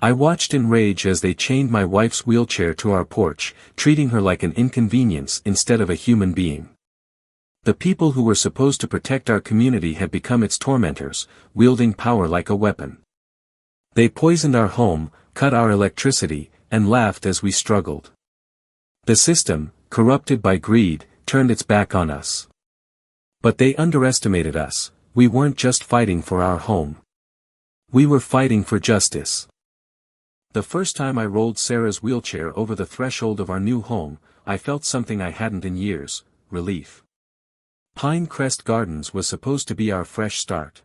I watched in rage as they chained my wife's wheelchair to our porch, treating her like an inconvenience instead of a human being. The people who were supposed to protect our community had become its tormentors, wielding power like a weapon. They poisoned our home, cut our electricity, and laughed as we struggled. The system, corrupted by greed, turned its back on us. But they underestimated us. We weren't just fighting for our home. We were fighting for justice. The first time I rolled Sarah's wheelchair over the threshold of our new home, I felt something I hadn't in years: relief. Pinecrest Gardens was supposed to be our fresh start.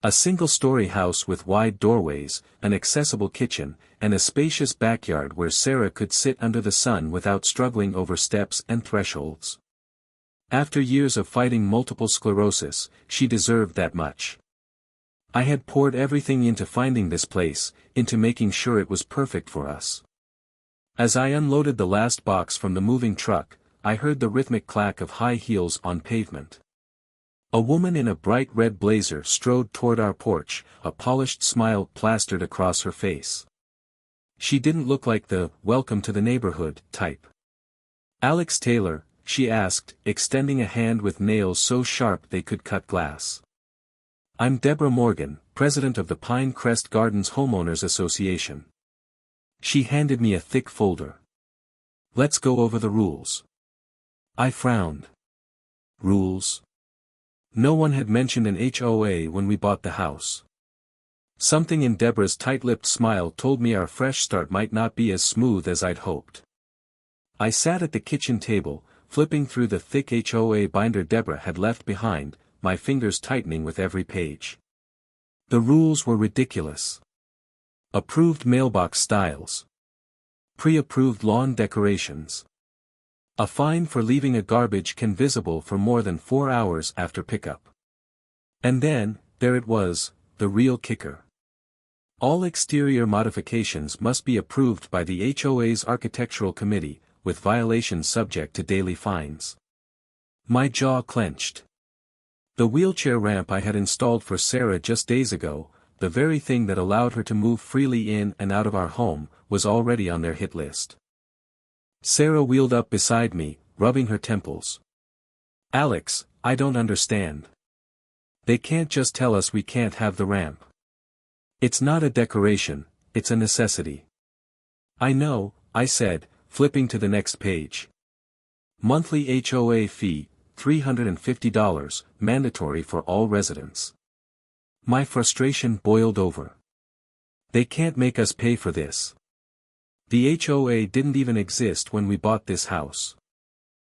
A single-story house with wide doorways, an accessible kitchen, and a spacious backyard where Sarah could sit under the sun without struggling over steps and thresholds. After years of fighting multiple sclerosis, she deserved that much. I had poured everything into finding this place, into making sure it was perfect for us. As I unloaded the last box from the moving truck, I heard the rhythmic clack of high heels on pavement. A woman in a bright red blazer strode toward our porch, a polished smile plastered across her face. She didn't look like the "welcome to the neighborhood" type. "Alex Taylor?" she asked, extending a hand with nails so sharp they could cut glass. "I'm Deborah Morgan, president of the Pinecrest Gardens Homeowners Association." She handed me a thick folder. "Let's go over the rules." I frowned. Rules? No one had mentioned an HOA when we bought the house. Something in Deborah's tight-lipped smile told me our fresh start might not be as smooth as I'd hoped. I sat at the kitchen table, flipping through the thick HOA binder Deborah had left behind, my fingers tightening with every page. The rules were ridiculous. Approved mailbox styles. Pre-approved lawn decorations. A fine for leaving a garbage can visible for more than 4 hours after pickup. And then, there it was, the real kicker. All exterior modifications must be approved by the HOA's architectural committee, with violations subject to daily fines. My jaw clenched. The wheelchair ramp I had installed for Sarah just days ago, the very thing that allowed her to move freely in and out of our home, was already on their hit list. Sarah wheeled up beside me, rubbing her temples. "Alex, I don't understand. They can't just tell us we can't have the ramp. It's not a decoration, it's a necessity." "I know," I said, flipping to the next page. "Monthly HOA fee, $350, mandatory for all residents." My frustration boiled over. They can't make us pay for this. The HOA didn't even exist when we bought this house.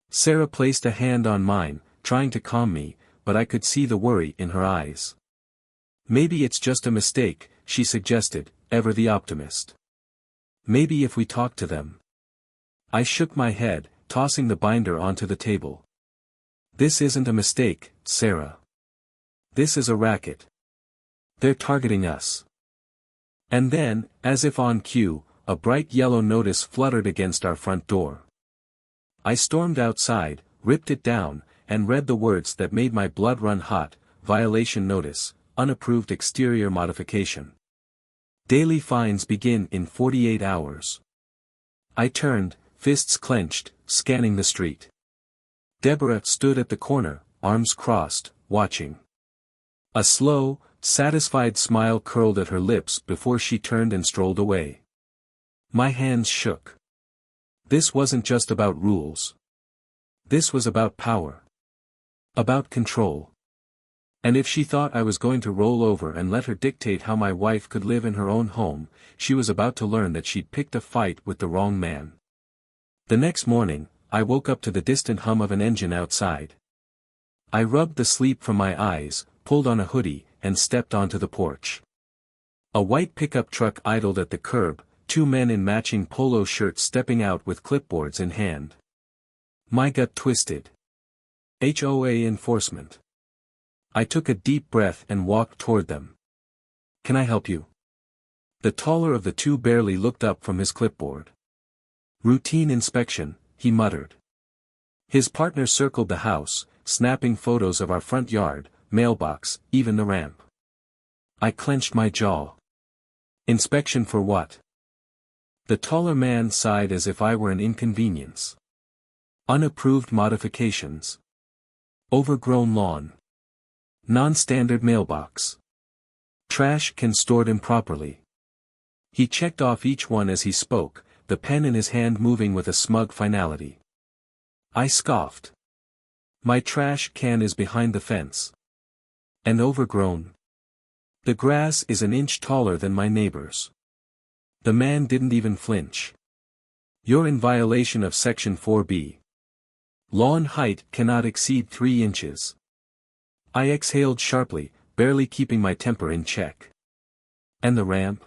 Sarah placed a hand on mine, trying to calm me, but I could see the worry in her eyes. "Maybe it's just a mistake," she suggested, ever the optimist. "Maybe if we talk to them." I shook my head, tossing the binder onto the table. "This isn't a mistake, Sarah. This is a racket. They're targeting us." And then, as if on cue, a bright yellow notice fluttered against our front door. I stormed outside, ripped it down, and read the words that made my blood run hot: "Violation notice, unapproved exterior modification. Daily fines begin in 48 hours. I turned, fists clenched, scanning the street. Deborah stood at the corner, arms crossed, watching. A slow, satisfied smile curled at her lips before she turned and strolled away. My hands shook. This wasn't just about rules. This was about power. About control. And if she thought I was going to roll over and let her dictate how my wife could live in her own home, she was about to learn that she'd picked a fight with the wrong man. The next morning, I woke up to the distant hum of an engine outside. I rubbed the sleep from my eyes, pulled on a hoodie, and stepped onto the porch. A white pickup truck idled at the curb, 2 men in matching polo shirts stepping out with clipboards in hand. My gut twisted. HOA enforcement. I took a deep breath and walked toward them. "Can I help you?" The taller of the two barely looked up from his clipboard. "Routine inspection," he muttered. His partner circled the house, snapping photos of our front yard, mailbox, even the ramp. I clenched my jaw. Inspection for what? The taller man sighed as if I were an inconvenience. Unapproved modifications. Overgrown lawn. Non-standard mailbox. Trash can stored improperly. He checked off each one as he spoke, the pen in his hand moving with a smug finality. I scoffed. My trash can is behind the fence. And overgrown. The grass is an inch taller than my neighbor's. The man didn't even flinch. You're in violation of Section 4B. Lawn height cannot exceed 3 inches. I exhaled sharply, barely keeping my temper in check. And the ramp?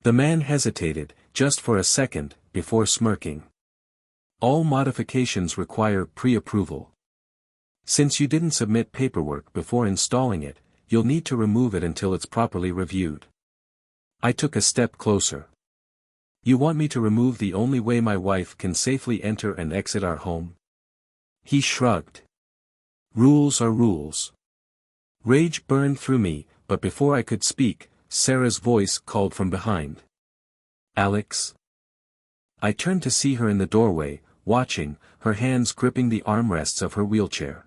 The man hesitated, just for a second, before smirking. All modifications require pre-approval. Since you didn't submit paperwork before installing it, you'll need to remove it until it's properly reviewed. I took a step closer. You want me to remove the only way my wife can safely enter and exit our home? He shrugged. Rules are rules. Rage burned through me, but before I could speak, Sarah's voice called from behind. Alex? I turned to see her in the doorway, watching, her hands gripping the armrests of her wheelchair.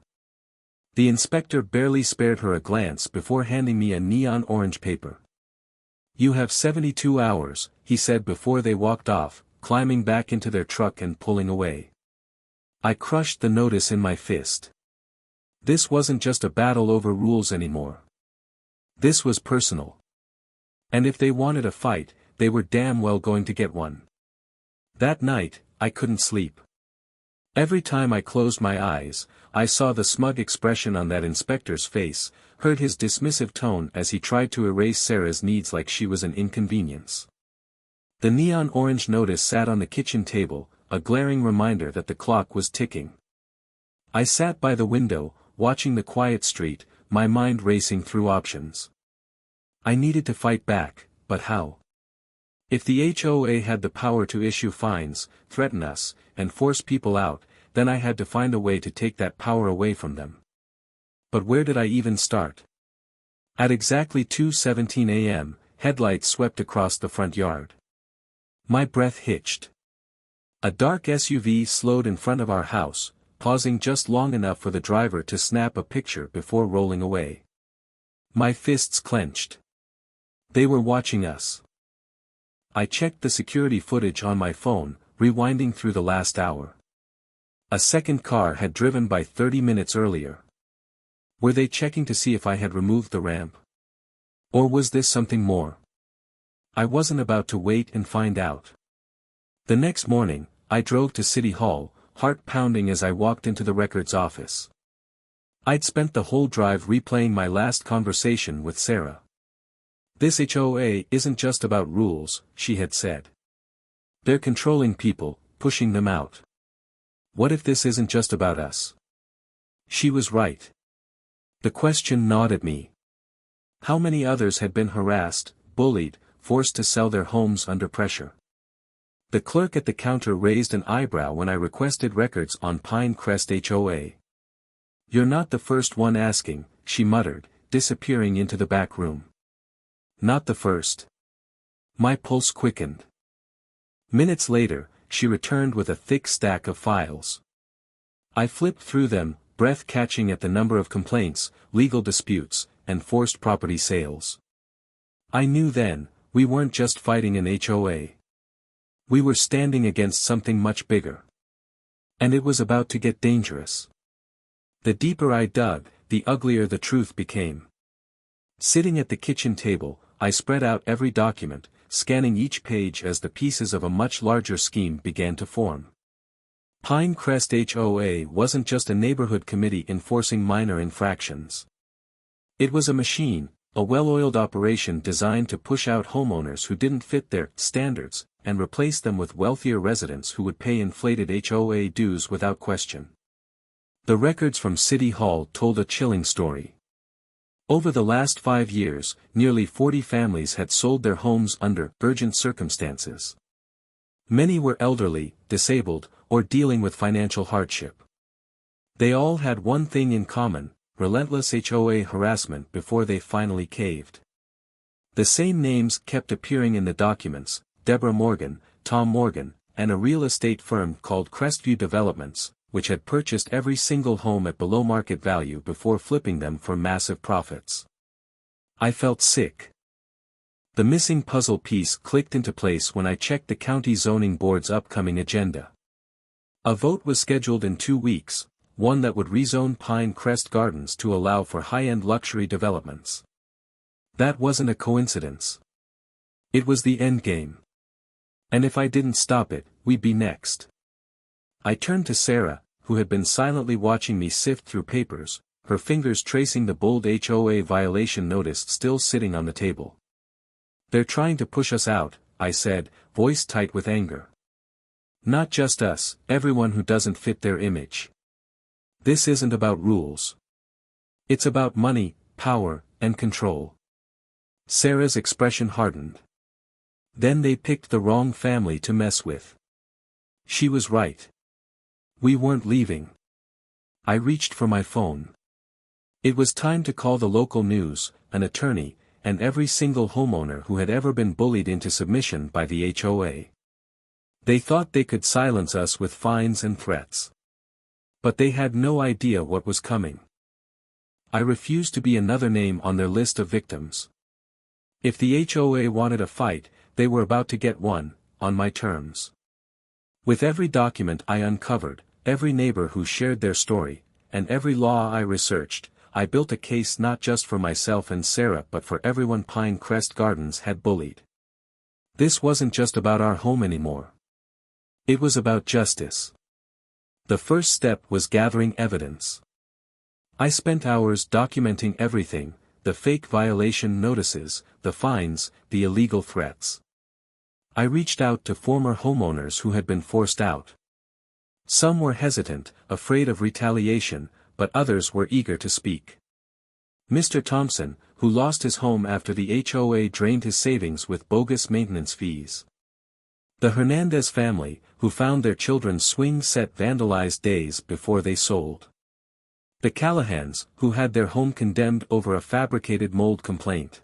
The inspector barely spared her a glance before handing me a neon orange paper. You have 72 hours, he said before they walked off, climbing back into their truck and pulling away. I crushed the notice in my fist. This wasn't just a battle over rules anymore. This was personal. And if they wanted a fight, they were damn well going to get one. That night, I couldn't sleep. Every time I closed my eyes, I saw the smug expression on that inspector's face, heard his dismissive tone as he tried to erase Sarah's needs like she was an inconvenience. The neon orange notice sat on the kitchen table, a glaring reminder that the clock was ticking. I sat by the window, watching the quiet street, my mind racing through options. I needed to fight back, but how? If the HOA had the power to issue fines, threaten us, and force people out, then I had to find a way to take that power away from them. But where did I even start? At exactly 2:17 a.m., headlights swept across the front yard. My breath hitched. A dark SUV slowed in front of our house, pausing just long enough for the driver to snap a picture before rolling away. My fists clenched. They were watching us. I checked the security footage on my phone, rewinding through the last hour. A second car had driven by 30 minutes earlier. Were they checking to see if I had removed the ramp? Or was this something more? I wasn't about to wait and find out. The next morning, I drove to City Hall, heart pounding as I walked into the records office. I'd spent the whole drive replaying my last conversation with Sarah. This HOA isn't just about rules, she had said. They're controlling people, pushing them out. What if this isn't just about us? She was right. The question gnawed at me. How many others had been harassed, bullied, forced to sell their homes under pressure? The clerk at the counter raised an eyebrow when I requested records on Pinecrest HOA. You're not the first one asking, she muttered, disappearing into the back room. Not the first. My pulse quickened. Minutes later, she returned with a thick stack of files. I flipped through them, breath catching at the number of complaints, legal disputes, and forced property sales. I knew then, we weren't just fighting an HOA. We were standing against something much bigger. And it was about to get dangerous. The deeper I dug, the uglier the truth became. Sitting at the kitchen table, I spread out every document, scanning each page as the pieces of a much larger scheme began to form. Pinecrest HOA wasn't just a neighborhood committee enforcing minor infractions. It was a machine, a well-oiled operation designed to push out homeowners who didn't fit their standards, and replace them with wealthier residents who would pay inflated HOA dues without question. The records from City Hall told a chilling story. Over the last 5 years, nearly 40 families had sold their homes under urgent circumstances. Many were elderly, disabled, or dealing with financial hardship. They all had one thing in common: relentless HOA harassment before they finally caved. The same names kept appearing in the documents: Deborah Morgan, Tom Morgan, and a real estate firm called Crestview Developments, which had purchased every single home at below market value before flipping them for massive profits. I felt sick. The missing puzzle piece clicked into place when I checked the county zoning board's upcoming agenda. A vote was scheduled in 2 weeks, one that would rezone Pine Crest Gardens to allow for high-end luxury developments. That wasn't a coincidence. It was the endgame. And if I didn't stop it, we'd be next. I turned to Sarah, who had been silently watching me sift through papers, her fingers tracing the bold HOA violation notice still sitting on the table. "They're trying to push us out," I said, voice tight with anger. "Not just us, everyone who doesn't fit their image. This isn't about rules. It's about money, power, and control." Sarah's expression hardened. Then they picked the wrong family to mess with. She was right. We weren't leaving. I reached for my phone. It was time to call the local news, an attorney, and every single homeowner who had ever been bullied into submission by the HOA. They thought they could silence us with fines and threats. But they had no idea what was coming. I refused to be another name on their list of victims. If the HOA wanted a fight, they were about to get one, on my terms. With every document I uncovered, every neighbor who shared their story, and every law I researched, I built a case not just for myself and Sarah but for everyone Pine Crest Gardens had bullied. This wasn't just about our home anymore. It was about justice. The first step was gathering evidence. I spent hours documenting everything: the fake violation notices, the fines, the illegal threats. I reached out to former homeowners who had been forced out. Some were hesitant, afraid of retaliation, but others were eager to speak. Mr. Thompson, who lost his home after the HOA drained his savings with bogus maintenance fees. The Hernandez family, who found their children's swing set vandalized days before they sold. The Callahans, who had their home condemned over a fabricated mold complaint.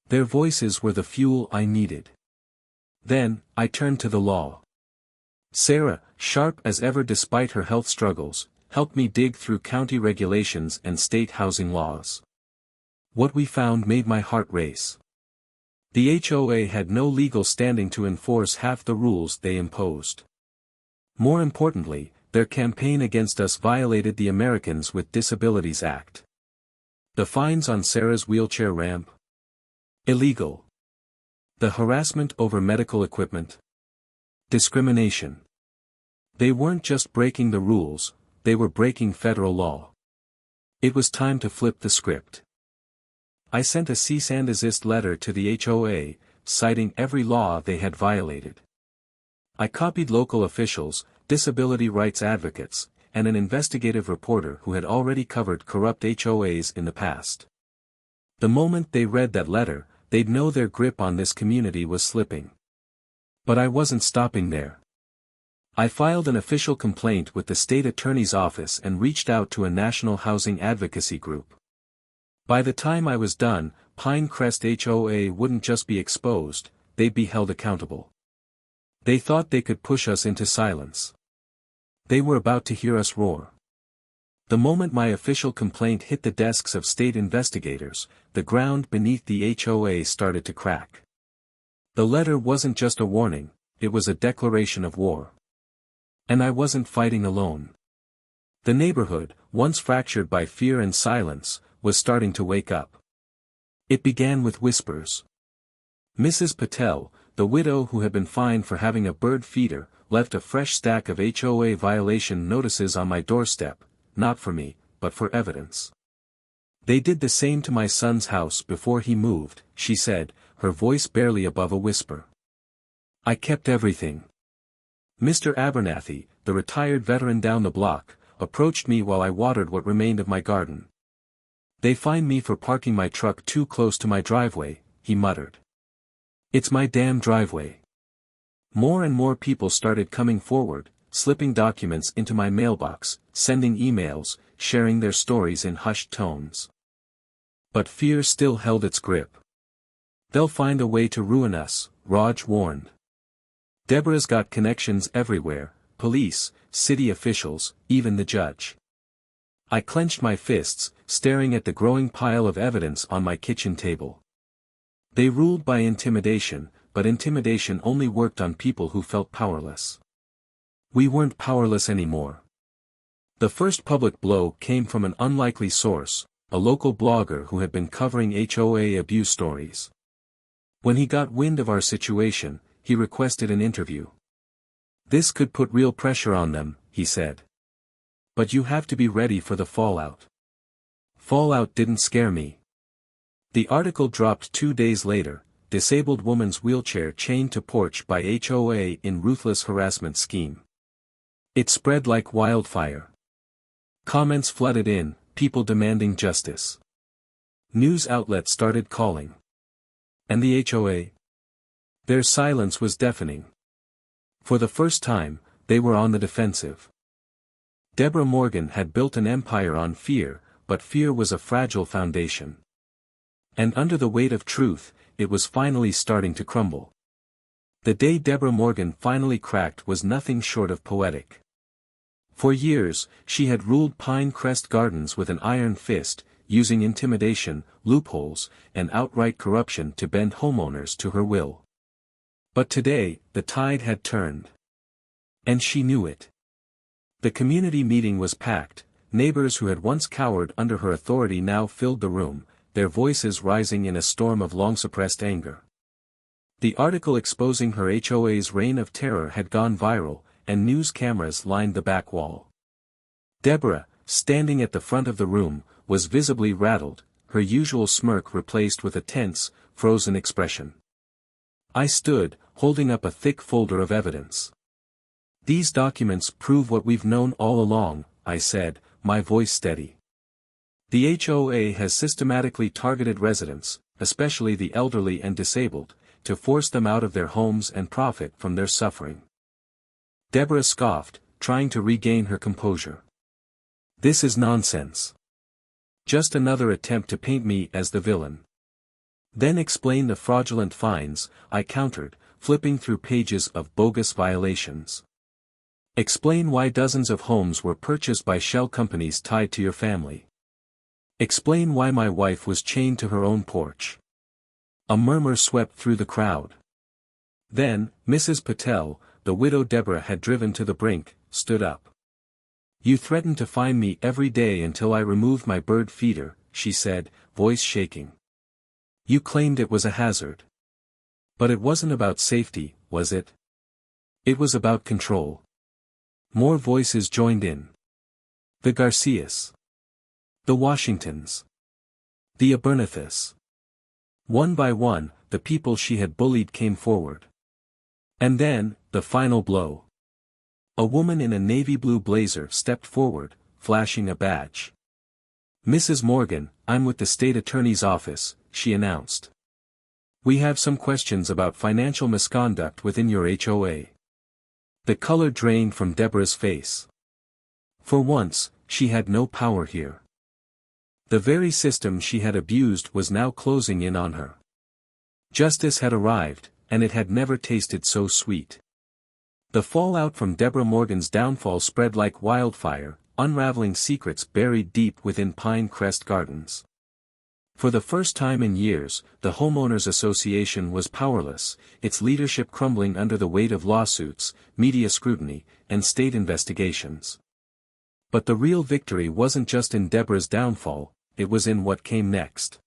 Their voices were the fuel I needed. Then, I turned to the law. Sarah, sharp as ever despite her health struggles, helped me dig through county regulations and state housing laws. What we found made my heart race. The HOA had no legal standing to enforce half the rules they imposed. More importantly, their campaign against us violated the Americans with Disabilities Act. The fines on Sarah's wheelchair ramp? Illegal. The harassment over medical equipment? Discrimination. They weren't just breaking the rules, they were breaking federal law. It was time to flip the script. I sent a cease and desist letter to the HOA, citing every law they had violated. I copied local officials, disability rights advocates, and an investigative reporter who had already covered corrupt HOAs in the past. The moment they read that letter, they'd know their grip on this community was slipping. But I wasn't stopping there. I filed an official complaint with the state attorney's office and reached out to a national housing advocacy group. By the time I was done, Pine Crest HOA wouldn't just be exposed, they'd be held accountable. They thought they could push us into silence. They were about to hear us roar. The moment my official complaint hit the desks of state investigators, the ground beneath the HOA started to crack. The letter wasn't just a warning, it was a declaration of war. And I wasn't fighting alone. The neighborhood, once fractured by fear and silence, was starting to wake up. It began with whispers. Mrs. Patel, the widow who had been fined for having a bird feeder, left a fresh stack of HOA violation notices on my doorstep, not for me, but for evidence. "They did the same to my son's house before he moved," she said, her voice barely above a whisper. "I kept everything." Mr. Abernathy, the retired veteran down the block, approached me while I watered what remained of my garden. "They fined me for parking my truck too close to my driveway," he muttered. "It's my damn driveway." More and more people started coming forward, slipping documents into my mailbox, sending emails, sharing their stories in hushed tones. But fear still held its grip. They'll find a way to ruin us, Raj warned. Deborah's got connections everywhere, police, city officials, even the judge. I clenched my fists, staring at the growing pile of evidence on my kitchen table. They ruled by intimidation, but intimidation only worked on people who felt powerless. We weren't powerless anymore. The first public blow came from an unlikely source, a local blogger who had been covering HOA abuse stories. When he got wind of our situation, he requested an interview. This could put real pressure on them, he said. But you have to be ready for the fallout. Fallout didn't scare me. The article dropped 2 days later, disabled woman's wheelchair chained to porch by HOA in ruthless harassment scheme. It spread like wildfire. Comments flooded in, people demanding justice. News outlets started calling. And the HOA? Their silence was deafening. For the first time, they were on the defensive. Deborah Morgan had built an empire on fear, but fear was a fragile foundation. And under the weight of truth, it was finally starting to crumble. The day Deborah Morgan finally cracked was nothing short of poetic. For years, she had ruled Pinecrest Gardens with an iron fist, using intimidation, loopholes, and outright corruption to bend homeowners to her will. But today, the tide had turned. And she knew it. The community meeting was packed, neighbors who had once cowered under her authority now filled the room, their voices rising in a storm of long-suppressed anger. The article exposing her HOA's reign of terror had gone viral, and news cameras lined the back wall. Deborah, standing at the front of the room, was visibly rattled, her usual smirk replaced with a tense, frozen expression. I stood, holding up a thick folder of evidence. These documents prove what we've known all along, I said, my voice steady. The HOA has systematically targeted residents, especially the elderly and disabled, to force them out of their homes and profit from their suffering. Deborah scoffed, trying to regain her composure. This is nonsense. Just another attempt to paint me as the villain. Then explain the fraudulent fines, I countered, flipping through pages of bogus violations. Explain why dozens of homes were purchased by shell companies tied to your family. Explain why my wife was chained to her own porch. A murmur swept through the crowd. Then, Mrs. Patel, the widow Deborah had driven to the brink, stood up. You threatened to fine me every day until I removed my bird feeder, she said, voice shaking. You claimed it was a hazard. But it wasn't about safety, was it? It was about control. More voices joined in. The Garcias. The Washingtons. The Abernethys. One by one, the people she had bullied came forward. And then, the final blow. A woman in a navy blue blazer stepped forward, flashing a badge. Mrs. Morgan, I'm with the state attorney's office, she announced. We have some questions about financial misconduct within your HOA. The color drained from Deborah's face. For once, she had no power here. The very system she had abused was now closing in on her. Justice had arrived, and it had never tasted so sweet. The fallout from Deborah Morgan's downfall spread like wildfire, unraveling secrets buried deep within Pinecrest Gardens. For the first time in years, the Homeowners Association was powerless, its leadership crumbling under the weight of lawsuits, media scrutiny, and state investigations. But the real victory wasn't just in Deborah's downfall, it was in what came next.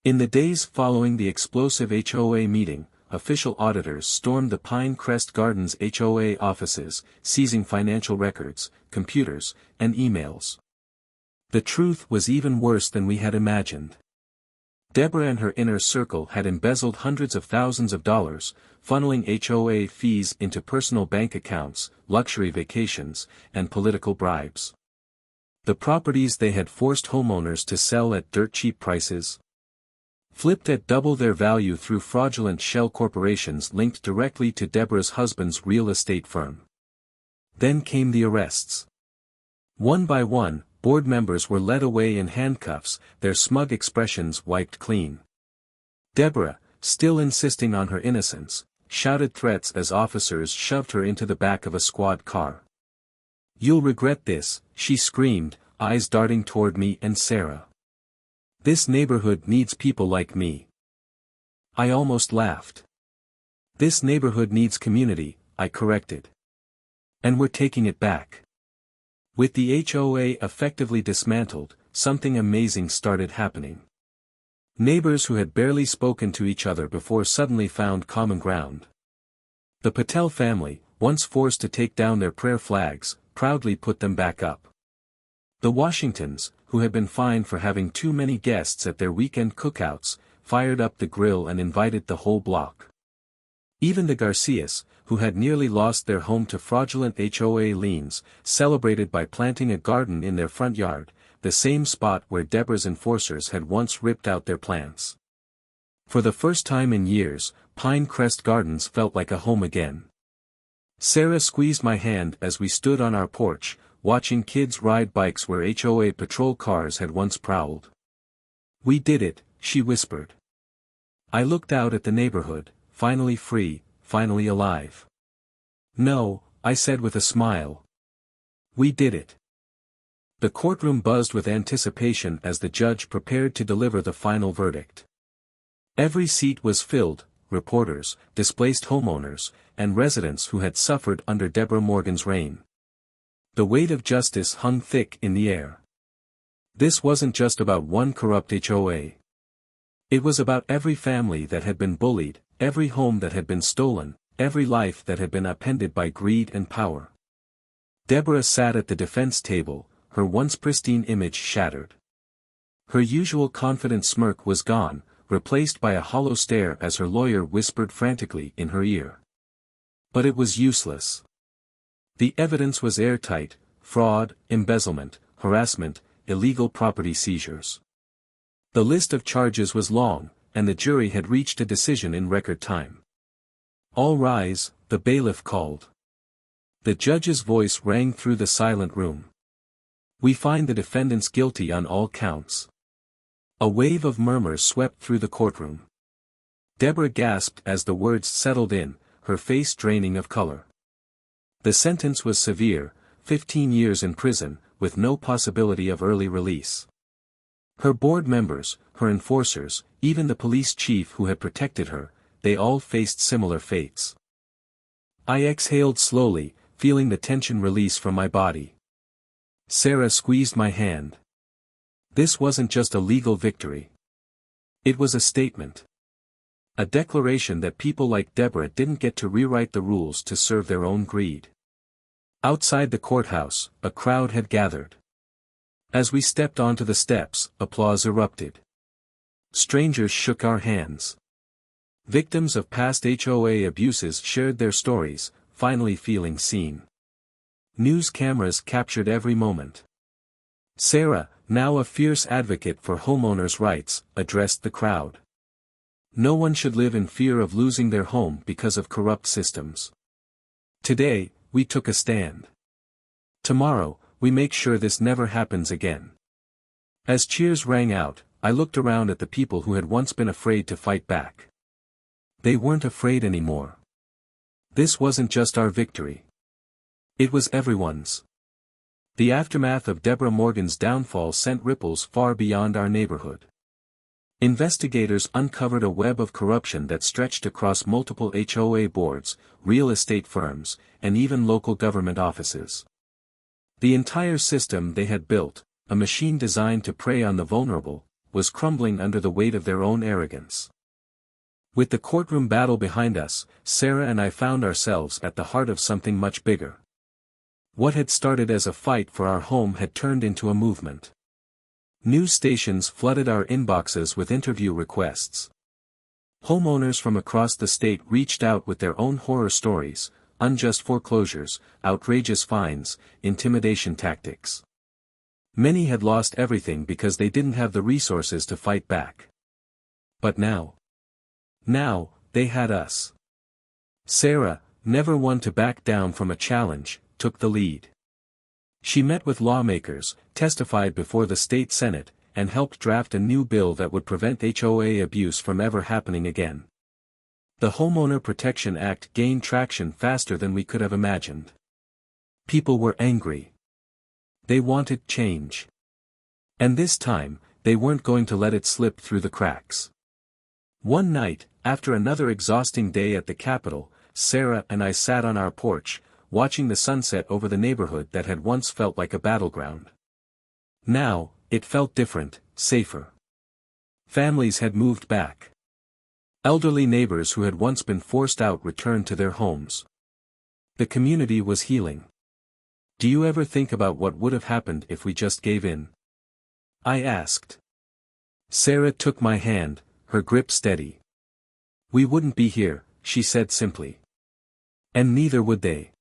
In the days following the explosive HOA meeting, official auditors stormed the Pinecrest Gardens HOA offices, seizing financial records, computers, and emails. The truth was even worse than we had imagined. Deborah and her inner circle had embezzled hundreds of thousands of dollars, funneling HOA fees into personal bank accounts, luxury vacations, and political bribes. The properties they had forced homeowners to sell at dirt-cheap prices, flipped at double their value through fraudulent shell corporations linked directly to Deborah's husband's real estate firm. Then came the arrests. One by one, board members were led away in handcuffs, their smug expressions wiped clean. Deborah, still insisting on her innocence, shouted threats as officers shoved her into the back of a squad car. "You'll regret this," she screamed, eyes darting toward me and Sarah. "This neighborhood needs people like me." I almost laughed. "This neighborhood needs community," I corrected. "And we're taking it back." With the HOA effectively dismantled, something amazing started happening. Neighbors who had barely spoken to each other before suddenly found common ground. The Patel family, once forced to take down their prayer flags, proudly put them back up. The Washingtons, who had been fined for having too many guests at their weekend cookouts, fired up the grill and invited the whole block. Even the Garcias, who had nearly lost their home to fraudulent HOA liens, celebrated by planting a garden in their front yard, the same spot where Deborah's enforcers had once ripped out their plants. For the first time in years, Pine Crest Gardens felt like a home again. Sarah squeezed my hand as we stood on our porch, watching kids ride bikes where HOA patrol cars had once prowled. "We did it," she whispered. I looked out at the neighborhood, finally free, finally alive. "No," I said with a smile. "We did it." The courtroom buzzed with anticipation as the judge prepared to deliver the final verdict. Every seat was filled, reporters, displaced homeowners, and residents who had suffered under Deborah Morgan's reign. The weight of justice hung thick in the air. This wasn't just about one corrupt HOA. It was about every family that had been bullied, every home that had been stolen, every life that had been upended by greed and power. Deborah sat at the defense table, her once pristine image shattered. Her usual confident smirk was gone, replaced by a hollow stare as her lawyer whispered frantically in her ear. But it was useless. The evidence was airtight: fraud, embezzlement, harassment, illegal property seizures. The list of charges was long, and the jury had reached a decision in record time. "All rise," the bailiff called. The judge's voice rang through the silent room. "We find the defendants guilty on all counts." A wave of murmurs swept through the courtroom. Deborah gasped as the words settled in, her face draining of color. The sentence was severe: 15 years in prison, with no possibility of early release. Her board members, her enforcers, even the police chief who had protected her, they all faced similar fates. I exhaled slowly, feeling the tension release from my body. Sarah squeezed my hand. This wasn't just a legal victory. It was a statement. A declaration that people like Deborah didn't get to rewrite the rules to serve their own greed. Outside the courthouse, a crowd had gathered. As we stepped onto the steps, applause erupted. Strangers shook our hands. Victims of past HOA abuses shared their stories, finally feeling seen. News cameras captured every moment. Sarah, now a fierce advocate for homeowners' rights, addressed the crowd. No one should live in fear of losing their home because of corrupt systems. Today, we took a stand. Tomorrow, we make sure this never happens again. As cheers rang out, I looked around at the people who had once been afraid to fight back. They weren't afraid anymore. This wasn't just our victory. It was everyone's. The aftermath of Deborah Morgan's downfall sent ripples far beyond our neighborhood. Investigators uncovered a web of corruption that stretched across multiple HOA boards, real estate firms, and even local government offices. The entire system they had built, a machine designed to prey on the vulnerable, was crumbling under the weight of their own arrogance. With the courtroom battle behind us, Sarah and I found ourselves at the heart of something much bigger. What had started as a fight for our home had turned into a movement. News stations flooded our inboxes with interview requests. Homeowners from across the state reached out with their own horror stories: unjust foreclosures, outrageous fines, intimidation tactics. Many had lost everything because they didn't have the resources to fight back. But now, they had us. Sarah, never one to back down from a challenge, took the lead. She met with lawmakers, testified before the state Senate, and helped draft a new bill that would prevent HOA abuse from ever happening again. The Homeowner Protection Act gained traction faster than we could have imagined. People were angry. They wanted change. And this time, they weren't going to let it slip through the cracks. One night, after another exhausting day at the Capitol, Sarah and I sat on our porch, watching the sunset over the neighborhood that had once felt like a battleground. Now, it felt different, safer. Families had moved back. Elderly neighbors who had once been forced out returned to their homes. The community was healing. Do you ever think about what would have happened if we just gave in? I asked. Sarah took my hand, her grip steady. We wouldn't be here, she said simply. And neither would they.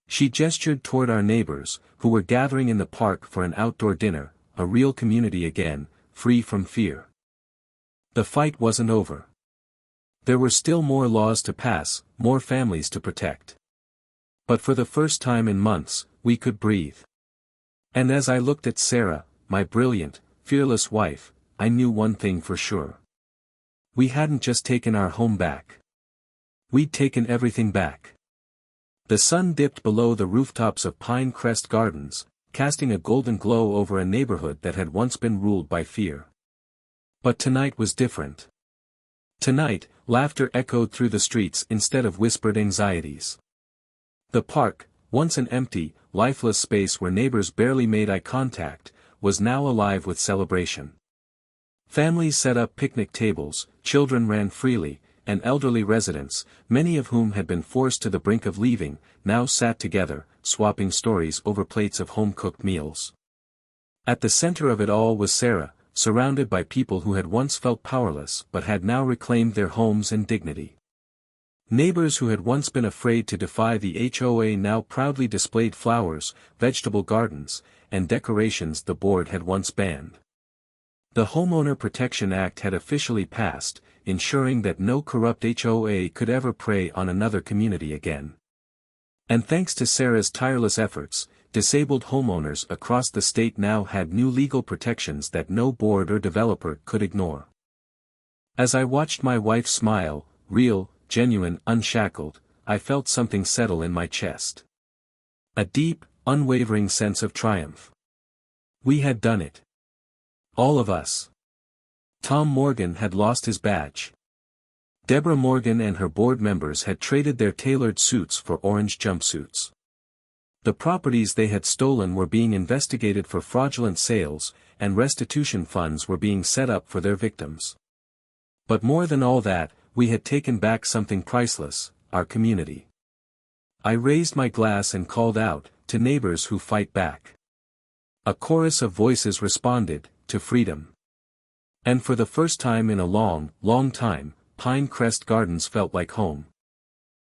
She gestured toward our neighbors, who were gathering in the park for an outdoor dinner, a real community again, free from fear. The fight wasn't over. There were still more laws to pass, more families to protect. But for the first time in months, we could breathe. And as I looked at Sarah, my brilliant, fearless wife, I knew one thing for sure. We hadn't just taken our home back. We'd taken everything back. The sun dipped below the rooftops of Pine Crest Gardens, casting a golden glow over a neighborhood that had once been ruled by fear. But tonight was different. Tonight, laughter echoed through the streets instead of whispered anxieties. The park, once an empty, lifeless space where neighbors barely made eye contact, was now alive with celebration. Families set up picnic tables, children ran freely, and elderly residents, many of whom had been forced to the brink of leaving, now sat together, swapping stories over plates of home-cooked meals. At the center of it all was Sarah, surrounded by people who had once felt powerless but had now reclaimed their homes and dignity. Neighbors who had once been afraid to defy the HOA now proudly displayed flowers, vegetable gardens, and decorations the board had once banned. The Homeowner Protection Act had officially passed, ensuring that no corrupt HOA could ever prey on another community again. And thanks to Sarah's tireless efforts, disabled homeowners across the state now had new legal protections that no board or developer could ignore. As I watched my wife smile, real, genuine, unshackled, I felt something settle in my chest. A deep, unwavering sense of triumph. We had done it. All of us. Tom Morgan had lost his badge. Deborah Morgan and her board members had traded their tailored suits for orange jumpsuits. The properties they had stolen were being investigated for fraudulent sales, and restitution funds were being set up for their victims. But more than all that, we had taken back something priceless, our community. I raised my glass and called out, to neighbors who fight back. A chorus of voices responded, to freedom. And for the first time in a long, long time, Pine Crest Gardens felt like home.